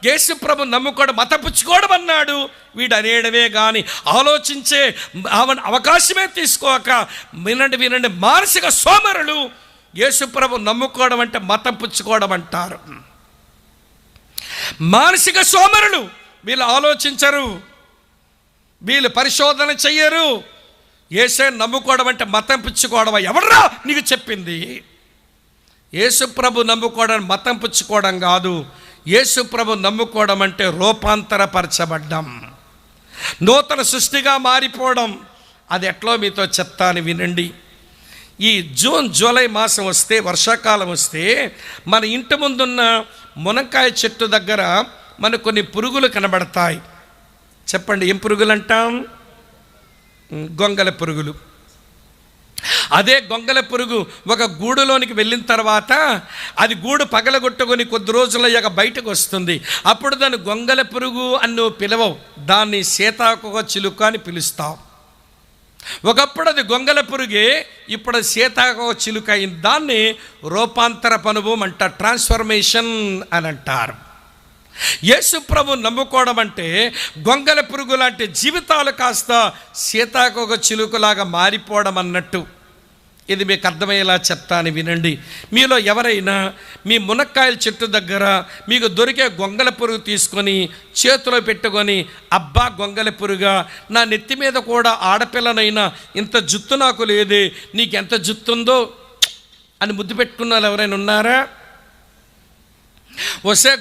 యేసు ప్రభు నమ్ముకోవడం మతపుచ్చుకోవడం అన్నాడు. వీడు అనేయడమే కానీ ఆలోచించే అవకాశమే తీసుకోక వినండి మానసిక సోమరులు యేసు ప్రభు నమ్ముకోవడం అంటే మతం పుచ్చుకోవడం అంటారు. మానసిక సోమరులు వీళ్ళు ఆలోచించరు, వీళ్ళు పరిశోధన చెయ్యరు. యేసే నమ్ముకోవడం అంటే మతం పుచ్చుకోవడం. ఎవడ్రా నీకు చెప్పింది? యేసు ప్రభు నమ్ముకోవడం మతం పుచ్చుకోవడం కాదు. యేసు ప్రభు నమ్ముకోవడం అంటే రూపాంతరపరచబడ్డం, నూతన సృష్టిగా మారిపోవడం. అది ఎట్లో మీతో చెప్తాను వినండి. ఈ జూన్ జూలై మాసం వస్తే, వర్షాకాలం వస్తే, మన ఇంటి ముందున్న మునక్కాయ చెట్టు దగ్గర మనకు కొన్ని పురుగులు కనబడతాయి. చెప్పండి, ఏం పురుగులు అంటాం? గొంగళ పురుగులు. అదే గొంగళ పురుగు ఒక గూడులోనికి వెళ్ళిన తర్వాత అది గూడు పగలగొట్టుకొని కొద్ది రోజులయ్యాక బయటకు వస్తుంది. అప్పుడు దాన్ని గొంగళ పురుగు అని నువ్వు పిలవవు, దాన్ని సీతాకోక చిలుక అని పిలుస్తావు. ఒకప్పుడు అది గొంగళ పురుగే, ఇప్పుడు సీతాకోక చిలుక అయింది. దాన్ని రూపాంతరపు అనుభవం అంటారు, ట్రాన్స్ఫర్మేషన్ అని అంటారు. యేసు ప్రభు నమ్ముకోవడం అంటే గొంగళ పురుగు లాంటి జీవితాలు కాస్త సీతాకోక చిలుకలాగా మారిపోవడం అన్నట్టు. ఇది మీకు అర్థమయ్యేలా చెప్తాను వినండి. మీలో ఎవరైనా మీ మునక్కాయల చెట్టు దగ్గర మీకు దొరికే గొంగళ పురుగు తీసుకొని చేతిలో పెట్టుకొని, అబ్బా గొంగళ పురుగా, నా నెత్తి మీద కూడా ఆడపిల్లనైనా ఇంత జుత్తు నాకు లేదే, నీకెంత జుత్తుందో అని ముద్దు పెట్టుకున్న వాళ్ళు ఎవరైనా ఉన్నారా? వస్తే